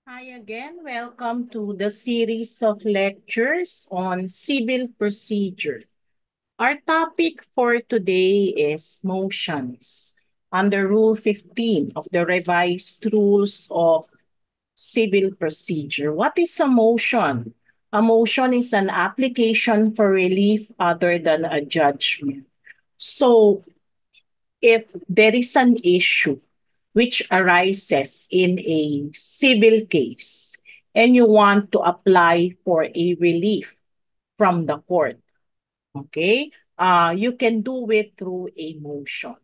Hi again. Welcome to the series of lectures on civil procedure. Our topic for today is motions under Rule 15 of the revised rules of civil procedure. What is a motion? A motion is an application for relief other than a judgment. So if there is an issue which arises in a civil case and you want to apply for a relief from the court, okay, you can do it through a motion.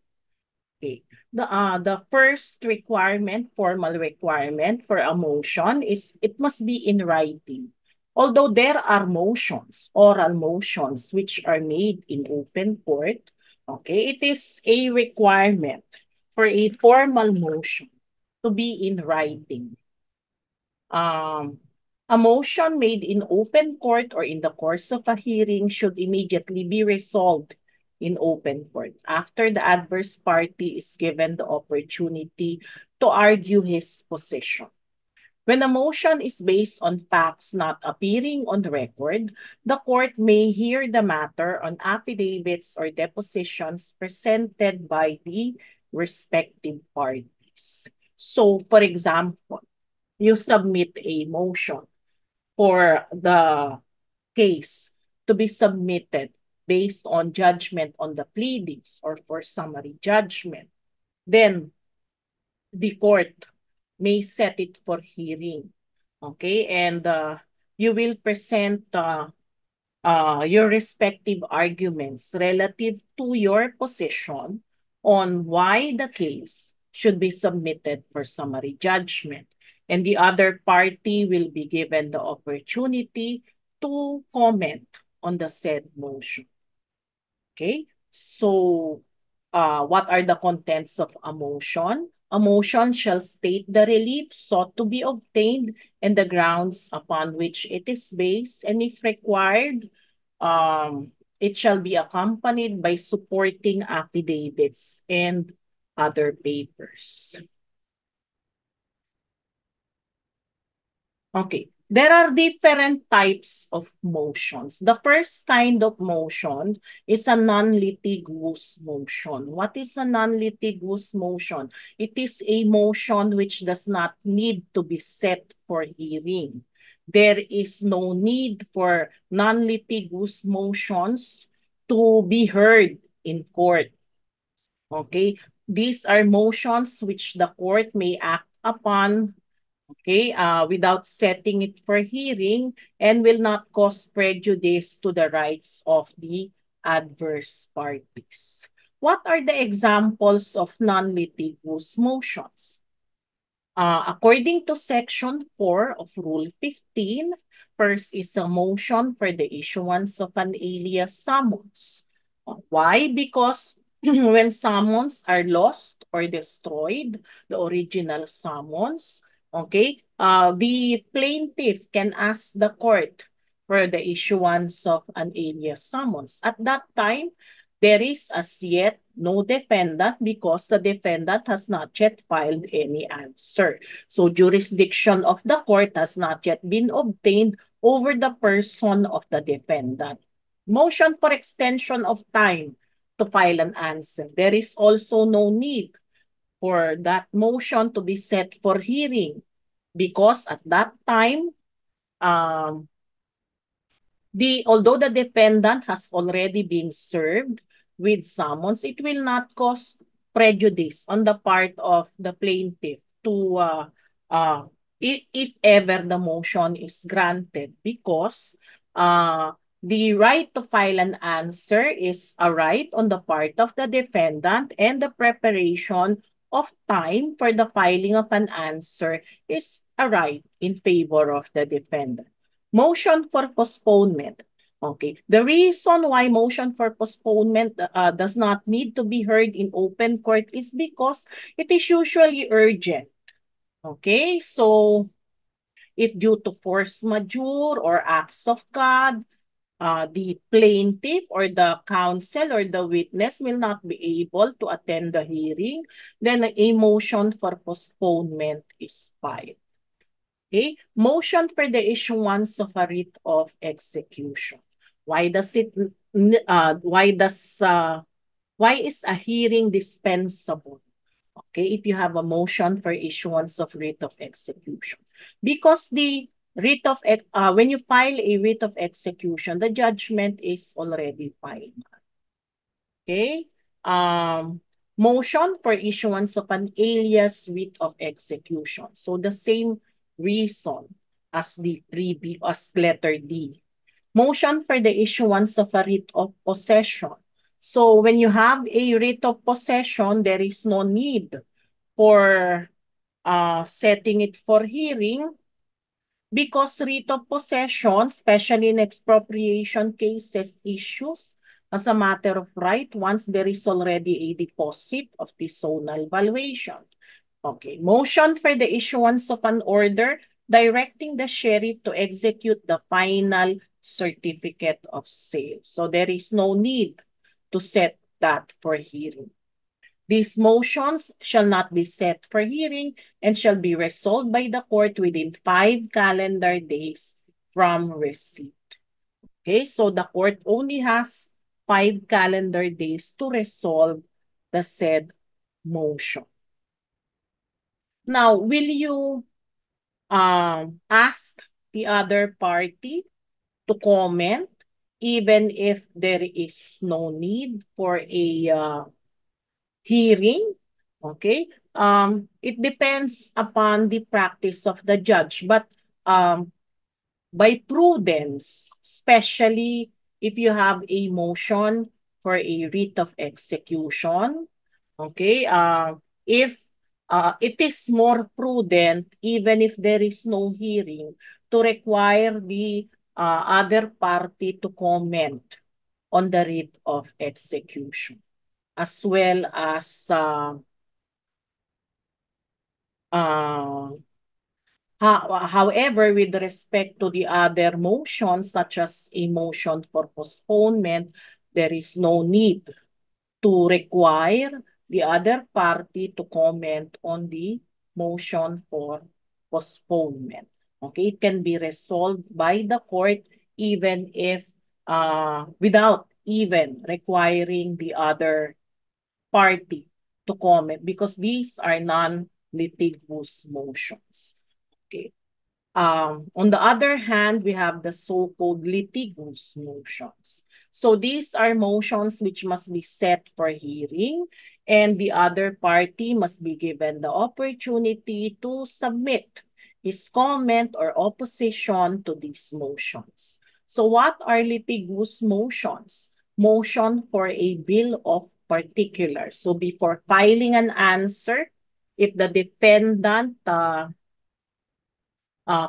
Okay. The first requirement, formal requirement for a motion is it must be in writing. Although there are motions, oral motions, which are made in open court, okay, it is a requirement for a formal motion to be in writing. Um, a motion made in open court or in the course of a hearing should immediately be resolved in open court after the adverse party is given the opportunity to argue his position. When a motion is based on facts not appearing on the record, the court may hear the matter on affidavits or depositions presented by the respective parties. So, for example, you submit a motion for the case to be submitted based on judgment on the pleadings or for summary judgment. Then the court may set it for hearing. Okay, and you will present your respective arguments relative to your position on why the case should be submitted for summary judgment. And the other party will be given the opportunity to comment on the said motion. Okay, so what are the contents of a motion? A motion shall state the relief sought to be obtained and the grounds upon which it is based, and if required, it shall be accompanied by supporting affidavits and other papers. Okay. There are different types of motions. The first kind of motion is a non-litigious motion. What is a non-litigious motion? It is a motion which does not need to be set for hearing. There is no need for non-litigious motions to be heard in court. Okay? These are motions which the court may act upon, okay, without setting it for hearing and will not cause prejudice to the rights of the adverse parties. What are the examples of non-litigious motions? According to Section 4 of Rule 15, first is a motion for the issuance of an alias summons. Why? Because when summons are lost or destroyed, the original summons, okay, the plaintiff can ask the court for the issuance of an alias summons. At that time, there is as yet no defendant because the defendant has not yet filed any answer. So jurisdiction of the court has not yet been obtained over the person of the defendant. Motion for extension of time to file an answer. There is also no need for that motion to be set for hearing because at that time, um, although the defendant has already been served with summons, it will not cause prejudice on the part of the plaintiff to if ever the motion is granted because the right to file an answer is a right on the part of the defendant, and the preparation of time for the filing of an answer is a right in favor of the defendant. Motion for postponement. Okay. The reason why motion for postponement does not need to be heard in open court is because it is usually urgent. Okay. So, if due to force majeure or acts of God, the plaintiff or the counsel or the witness will not be able to attend the hearing, then a motion for postponement is filed. Okay, motion for the issuance of a writ of execution. Why does it? Why is a hearing dispensable? Okay, if you have a motion for issuance of writ of execution, because the when you file a writ of execution, the judgment is already filed. Okay. Motion for issuance of an alias writ of execution. So the same reason as the previous as letter D. Motion for the issuance of a writ of possession. So when you have a writ of possession, there is no need for setting it for hearing because writ of possession, especially in expropriation cases, issues as a matter of right once there is already a deposit of the zonal valuation. Okay, motion for the issuance of an order directing the sheriff to execute the final certificate of sale. So there is no need to set that for hearing. These motions shall not be set for hearing and shall be resolved by the court within 5 calendar days from receipt. Okay, so the court only has 5 calendar days to resolve the said motion. Now, will you ask the other party to comment even if there is no need for a hearing? Okay. It depends upon the practice of the judge, but by prudence, especially if you have a motion for a writ of execution, okay, if it is more prudent, even if there is no hearing, to require the other party to comment on the writ of execution, as well as uh, however, with respect to the other motions, such as a motion for postponement, there is no need to require the other party to comment on the motion for postponement. Okay, it can be resolved by the court even if without even requiring the other party to comment because these are non-litigious motions. Okay. On the other hand, we have the so-called litigious motions. So these are motions which must be set for hearing, and the other party must be given the opportunity to submit his comment or opposition to these motions. So what are litigious motions? Motion for a bill of particulars. So before filing an answer, if the defendant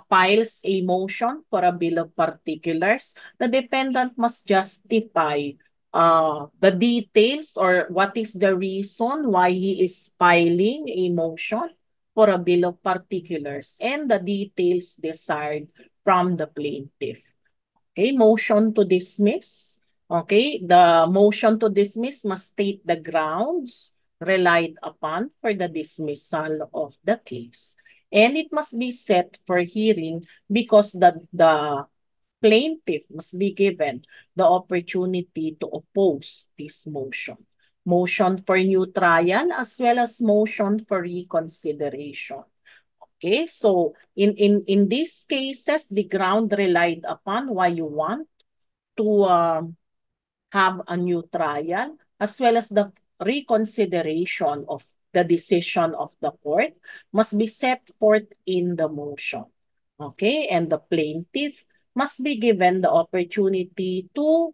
files a motion for a bill of particulars, the defendant must justify the details or what is the reason why he is filing a motion for a bill of particulars and the details desired from the plaintiff. Okay, motion to dismiss. Okay, the motion to dismiss must state the grounds relied upon for the dismissal of the case. And it must be set for hearing because the plaintiff must be given the opportunity to oppose this motion. Motion for new trial as well as motion for reconsideration. Okay, so in these cases, the ground relied upon why you want to have a new trial, as well as the reconsideration of the decision of the court must be set forth in the motion. Okay, and the plaintiff must be given the opportunity to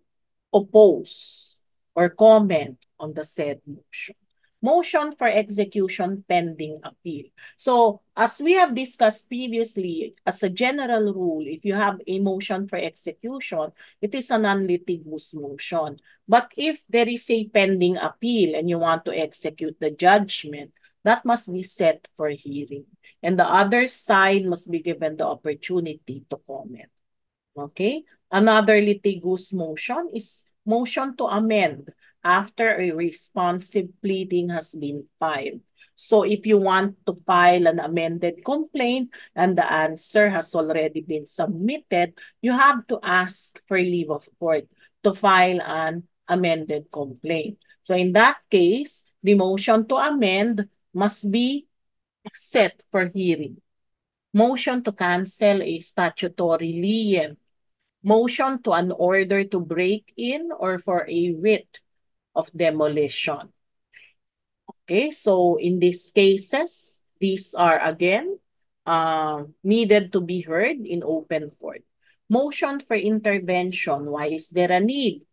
oppose or comment on the said motion. Motion for execution pending appeal. So, as we have discussed previously, as a general rule, if you have a motion for execution, it is a non-litigious motion. But if there is a pending appeal and you want to execute the judgment, that must be set for hearing. And the other side must be given the opportunity to comment. Okay? Another litigious motion is motion to amend after a responsive pleading has been filed. So if you want to file an amended complaint and the answer has already been submitted, you have to ask for leave of court to file an amended complaint. So in that case, the motion to amend must be set for hearing. Motion to cancel a statutory lien. Motion to an order to break in or for a writ of demolition. Okay, so in these cases, these are again needed to be heard in open court. Motion for intervention. Why is there a need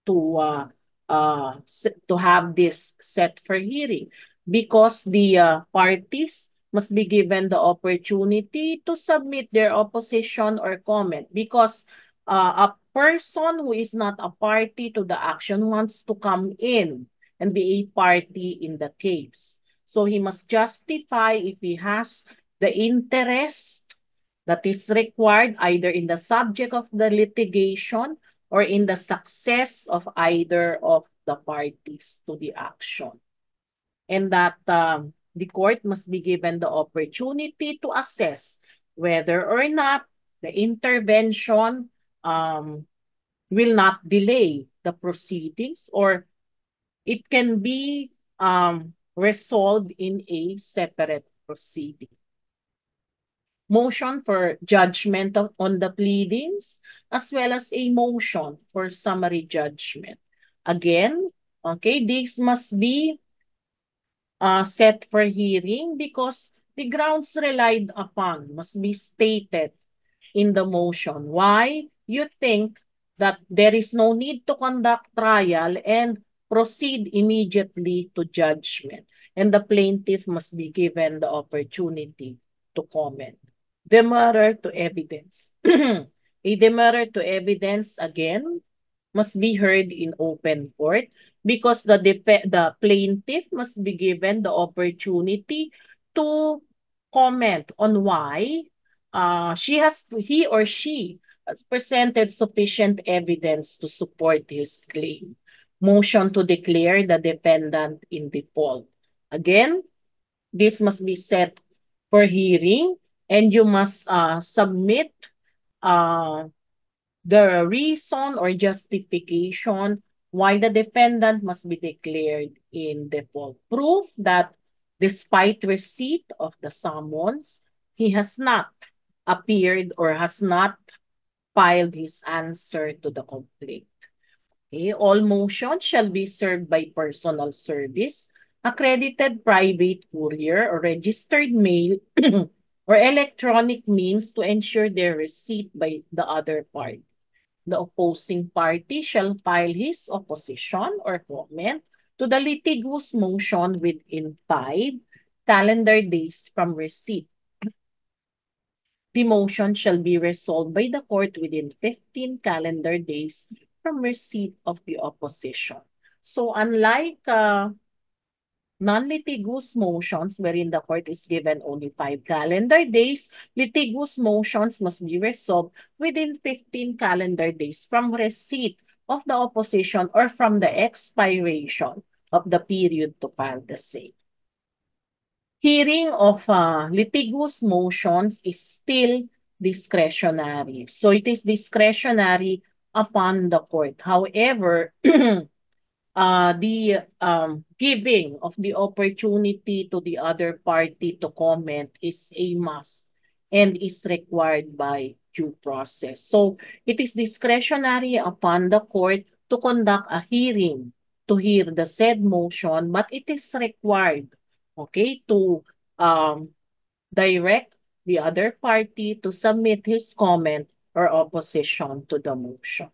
to to have this set for hearing? Because the parties must be given the opportunity to submit their opposition or comment, because a person who is not a party to the action wants to come in and be a party in the case. So he must justify if he has the interest that is required either in the subject of the litigation or in the success of either of the parties to the action. And that the court must be given the opportunity to assess whether or not the intervention will not delay the proceedings, or it can be resolved in a separate proceeding. Motion for judgment on the pleadings, as well as a motion for summary judgment. Again, okay, these must be set for hearing because the grounds relied upon must be stated in the motion. Why you think that there is no need to conduct trial and proceed immediately to judgment, and the plaintiff must be given the opportunity to comment. Demurrer to evidence. A demurrer to evidence, again, must be heard in open court because the plaintiff must be given the opportunity to comment on why he or she has presented sufficient evidence to support his claim. Motion to declare the defendant in default. Again, this must be set for hearing, and you must submit uh, the reason or justification why the defendant must be declared in default. Proof that despite receipt of the summons, he has not appeared or has not filed his answer to the complaint. Okay, all motions shall be served by personal service, accredited private courier, or registered mail, or electronic means to ensure their receipt by the other party. The opposing party shall file his opposition or comment to the litigious motion within 5 calendar days from receipt. The motion shall be resolved by the court within 15 calendar days from receipt of the opposition. So unlike non-litigious motions wherein the court is given only 5 calendar days, litigious motions must be resolved within 15 calendar days from receipt of the opposition or from the expiration of the period to file the same. Hearing of litigious motions is still discretionary. So it is discretionary upon the court. However, the giving of the opportunity to the other party to comment is a must and is required by due process. So it is discretionary upon the court to conduct a hearing to hear the said motion, but it is required, okay, to direct the other party to submit his comment or opposition to the motion.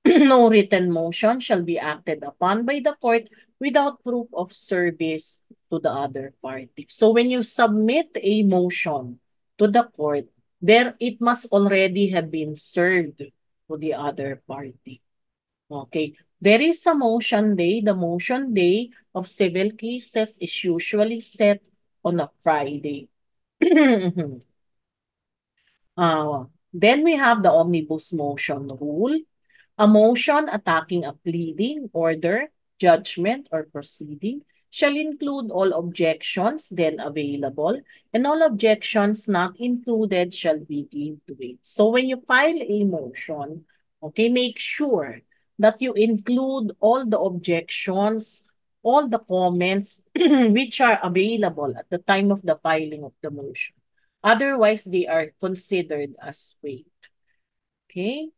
No written motion shall be acted upon by the court without proof of service to the other party. So when you submit a motion to the court, there it must already have been served to the other party. Okay. There is a motion day. The motion day of civil cases is usually set on a Friday. Then we have the omnibus motion rule. A motion attacking a pleading order judgment or proceeding shall include all objections then available, and all objections not included shall be deemed waived. So when you file a motion, okay, make sure that you include all the objections, all the comments which are available at the time of the filing of the motion. Otherwise, they are considered as waived. Okay?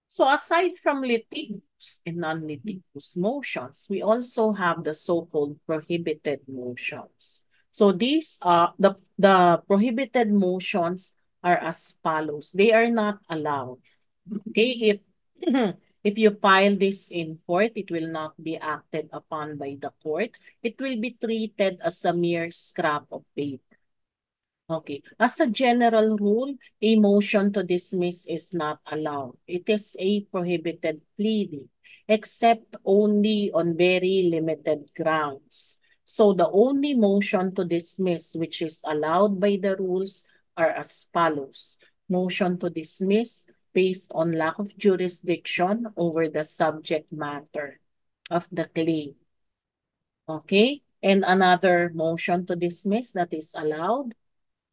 So aside from litigious and non-litigious motions, we also have the so-called prohibited motions. So these are the prohibited motions are as follows. They are not allowed. Okay, if if you file this in court, it will not be acted upon by the court. It will be treated as a mere scrap of paper. Okay. As a general rule, a motion to dismiss is not allowed. It is a prohibited pleading, except only on very limited grounds. So the only motion to dismiss which is allowed by the rules are as follows. Motion to dismiss based on lack of jurisdiction over the subject matter of the claim. Okay? And another motion to dismiss that is allowed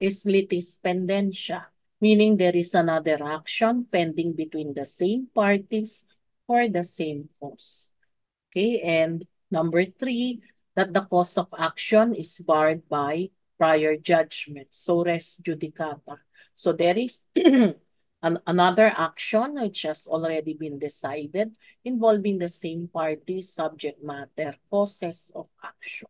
is litis pendentia, meaning there is another action pending between the same parties for the same cause. Okay, and number three, that the cause of action is barred by prior judgment, so res judicata. So there is another action which has already been decided involving the same parties, subject matter, causes of action.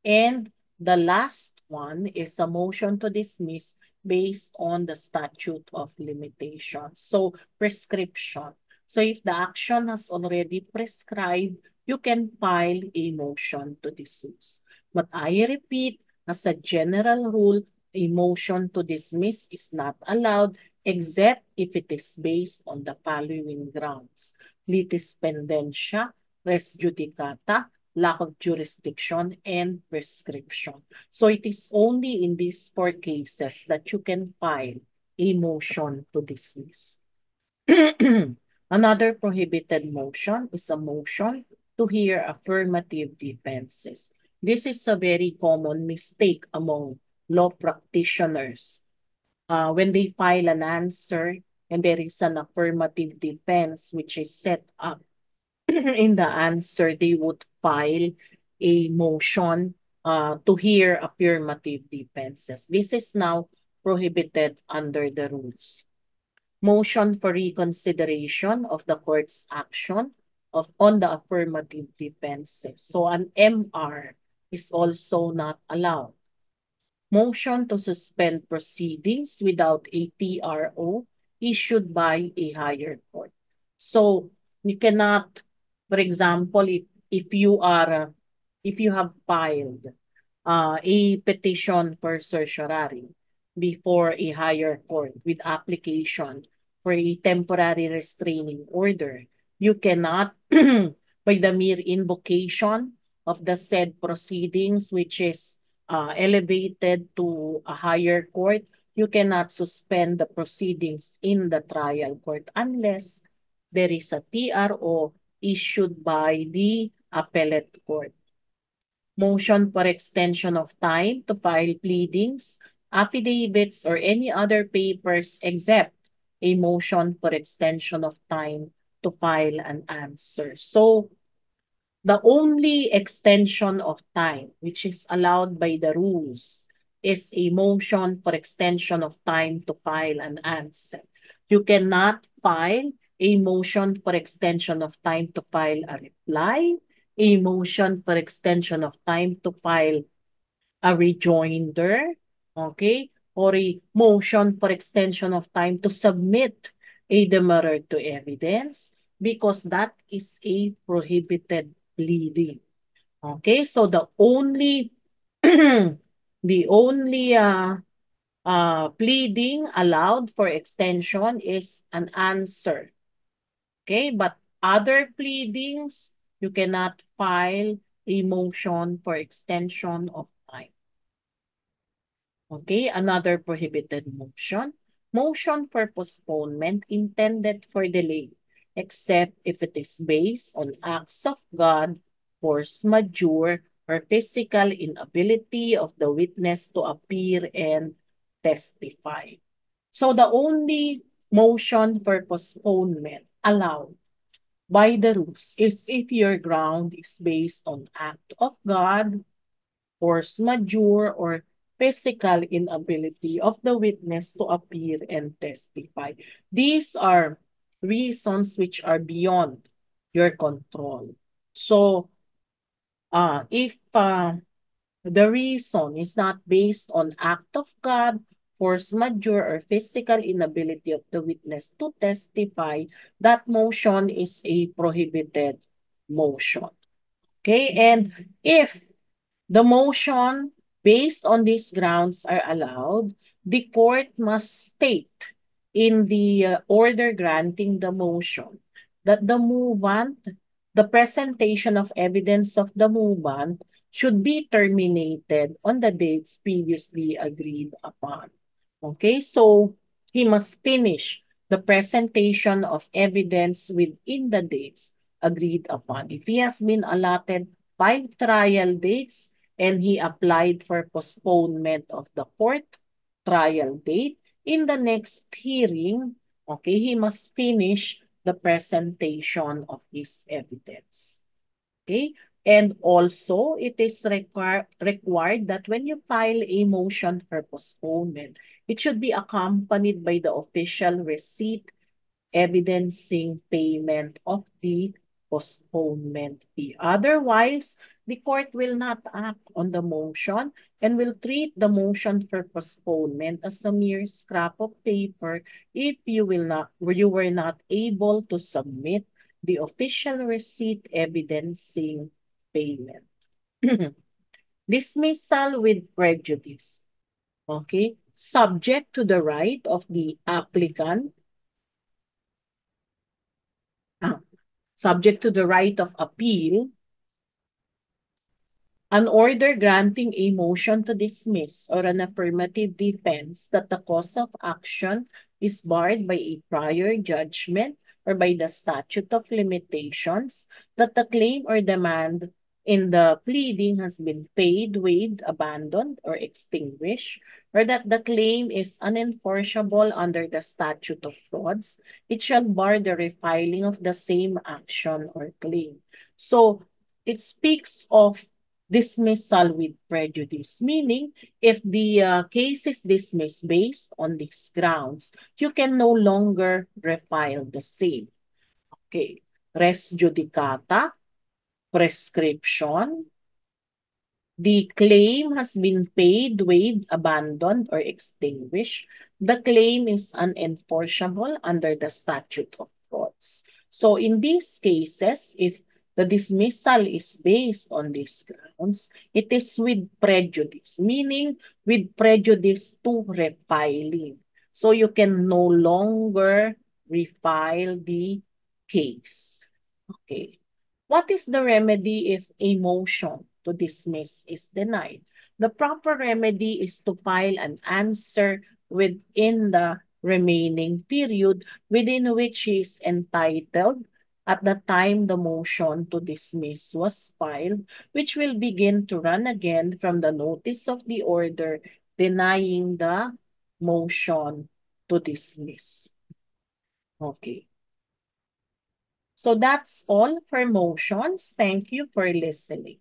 And the last one is a motion to dismiss based on the statute of limitations. So prescription. So if the action has already prescribed, you can file a motion to dismiss. But I repeat, as a general rule, a motion to dismiss is not allowed except if it is based on the following grounds: litis pendentia, res judicata, lack of jurisdiction, and prescription. So it is only in these four cases that you can file a motion to dismiss. Another prohibited motion is a motion to hear affirmative defenses. This is a very common mistake among law practitioners. When they file an answer and there is an affirmative defense which is set up in the answer, they would file a motion to hear affirmative defenses. This is now prohibited under the rules. Motion for reconsideration of the court's action on the affirmative defenses. So an MR is also not allowed. Motion to suspend proceedings without a TRO issued by a higher court. So you cannot, for example, if you have filed a petition for certiorari before a higher court with application for a temporary restraining order, you cannot, by the mere invocation of the said proceedings, which is elevated to a higher court, you cannot suspend the proceedings in the trial court unless there is a TRO issued by the appellate court. Motion for extension of time to file pleadings, affidavits, or any other papers except a motion for extension of time to file an answer. So the only extension of time which is allowed by the rules is a motion for extension of time to file an answer. You cannot file a motion for extension of time to file a reply, a motion for extension of time to file a rejoinder, okay, or a motion for extension of time to submit a demurrer to evidence, because that is a prohibited pleading. Okay, so the only the only pleading allowed for extension is an answer. Okay, but other pleadings, you cannot file a motion for extension of time. Okay, another prohibited motion. Motion for postponement intended for delay. except if it is based on acts of God, force majeure, or physical inability of the witness to appear and testify. So the only motion for postponement allowed by the rules is if your ground is based on act of God, force majeure, or physical inability of the witness to appear and testify. These are reasons which are beyond your control. So, if the reason is not based on act of God, force majeure, or physical inability of the witness to testify, that motion is a prohibited motion. Okay, and if the motion based on these grounds are allowed, the court must state in the order granting the motion that the presentation of evidence of the movant should be terminated on the dates previously agreed upon. Okay, so he must finish the presentation of evidence within the dates agreed upon. If he has been allotted 5 trial dates, and he applied for postponement of the fourth trial date. In the next hearing, okay, he must finish the presentation of his evidence. Okay? And also, it is required that when you file a motion for postponement, it should be accompanied by the official receipt evidencing payment of the postponement fee. Otherwise, the court will not act on the motion and will treat the motion for postponement as a mere scrap of paper if you were not able to submit the official receipt evidencing payment. Dismissal with prejudice. Okay? Subject to the right of the applicant, ah, subject to the right of appeal, an order granting a motion to dismiss or an affirmative defense that the cause of action is barred by a prior judgment or by the statute of limitations, that the claim or demand in the pleading has been paid, waived, abandoned, or extinguished, or that the claim is unenforceable under the statute of frauds, it shall bar the refiling of the same action or claim. So it speaks of dismissal with prejudice, meaning if the case is dismissed based on these grounds, you can no longer refile the same. Okay. Res judicata, prescription, the claim has been paid, waived, abandoned, or extinguished. The claim is unenforceable under the statute of frauds. So in these cases, if the dismissal is based on these grounds, it is with prejudice, meaning with prejudice to refiling. So you can no longer refile the case. Okay. What is the remedy if a motion to dismiss is denied? The proper remedy is to file an answer within the remaining period within which he is entitled at the time the motion to dismiss was filed, which will begin to run again from the notice of the order denying the motion to dismiss. Okay. So that's all for motions. Thank you for listening.